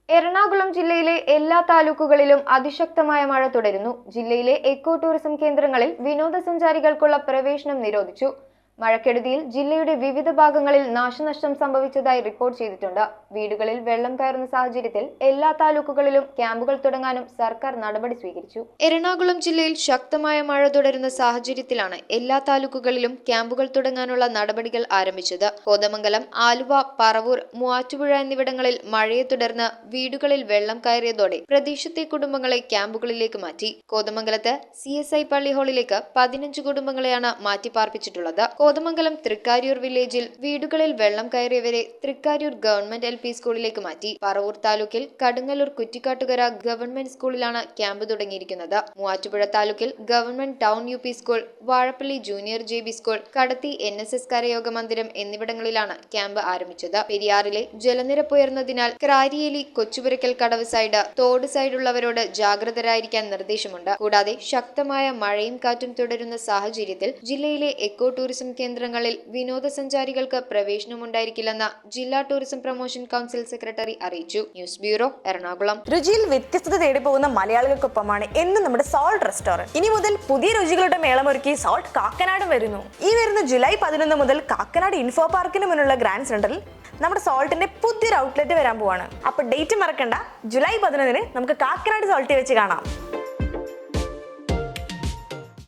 എറണാകുളം ജില്ലയിലെ എല്ലാ താലൂക്കുകളിലും അതിശക്തമായ മഴ തുടരുന്നു. ജില്ലയിലെ എക്കോ ടൂറിസം കേന്ദ്രങ്ങളിൽ വിനോദസഞ്ചാരികൾക്കുള്ള പ്രവേശനം നിരോധിച്ചു. മഴക്കെടുതിയിൽ ജില്ലയുടെ വിവിധ ഭാഗങ്ങളിൽ നാശനഷ്ടം സംഭവിച്ചതായി റിപ്പോർട്ട് ചെയ്തിട്ടുണ്ട്. വീടുകളിൽ വെള്ളം കയറുന്ന സാഹചര്യത്തിൽ എല്ലാ താലൂക്കുകളിലും ക്യാമ്പുകൾ തുടങ്ങാനും സർക്കാർ നടപടി സ്വീകരിച്ചു. എറണാകുളം ജില്ലയിൽ ശക്തമായ മഴ തുടരുന്ന സാഹചര്യത്തിലാണ് എല്ലാ താലൂക്കുകളിലും ക്യാമ്പുകൾ തുടങ്ങാനുള്ള നടപടികൾ ആരംഭിച്ചത്. കോതമംഗലം, ആലുവ, പറവൂർ, മൂവാറ്റുപുഴ എന്നിവിടങ്ങളിൽ മഴയെ തുടർന്ന് വീടുകളിൽ വെള്ളം കയറിയതോടെ പ്രദേശത്തെ കുടുംബങ്ങളെ ക്യാമ്പുകളിലേക്ക് മാറ്റി. കോതമംഗലത്ത് CSI പള്ളി ഹാളിലേക്ക് 15 കുടുംബങ്ങളെയാണ് മാറ്റിപ്പാർപ്പിച്ചിട്ടുള്ളത്. കോതമംഗലം തൃക്കാര്യൂർ വില്ലേജിൽ വീടുകളിൽ വെള്ളം കയറിയവരെ തൃക്കാര്യൂർ ഗവൺമെന്റ് LP സ്കൂളിലേക്ക് മാറ്റി. പറവൂർ താലൂക്കിൽ കടുങ്ങല്ലൂർ കുറ്റിക്കാട്ടുകര ഗവൺമെന്റ് സ്കൂളിലാണ് ക്യാമ്പ് തുടങ്ങിയിരിക്കുന്നത്. മൂവാറ്റുപുഴ താലൂക്കിൽ government town UP school, Vazhappally junior JB school, കടത്തി NSS കരയോഗ മന്ദിരം എന്നിവിടങ്ങളിലാണ് ക്യാമ്പ് ആരംഭിച്ചത്. പെരിയാറിലെ ജലനിരപ്പ് ഉയർന്നതിനാൽ ക്രാരിയേലി, കൊച്ചുപുരയ്ക്കൽ കടവ് സൈഡ്, തോട് സൈഡുള്ളവരോട് ജാഗ്രതരായിരിക്കാൻ നിർദ്ദേശമുണ്ട്. കൂടാതെ ശക്തമായ മഴയും കാറ്റും തുടരുന്ന സാഹചര്യത്തിൽ ജില്ലയിലെ എക്കോ ടൂറിസം കേന്ദ്രങ്ങളിൽ വിനോദസഞ്ചാരികൾക്ക് പ്രവേശനമുണ്ടായിരിക്കില്ലെന്ന് ജില്ലാ ടൂറിസം പ്രൊമോഷൻ കൗൺസിൽ സെക്രട്ടറി അറിയിച്ചു. News bureau, Ernakulam. രുചിയിൽ വ്യത്യസ്തത തേടി പോകുന്ന മലയാളികൾക്കൊപ്പമാണ് എന്നും നമ്മുടെ സോൾട്ട് റെസ്റ്റോറന്റ്. ഇനി മുതൽ പുതിയ രുചികളുടെ മേളമൊരുക്കി സോൾട്ട് കാക്കനാട് വരുന്നു. ഈ വരുന്ന ജൂലൈ 11 മുതൽ കാക്കനാട് ഇൻഫോ പാർക്കിന് മുന്നിലുള്ള ഗ്രാൻഡ് സെന്ററിൽ നമ്മുടെ സോൾട്ടിന്റെ പുതിയൊരു ഔട്ട്ലെറ്റ് വരാൻ പോവാണ്. അപ്പൊ ഡേറ്റ് മറക്കണ്ട, ജൂലൈ 11 നമുക്ക് കാക്കനാട് സോൾട്ടിൽ വെച്ച് കാണാം.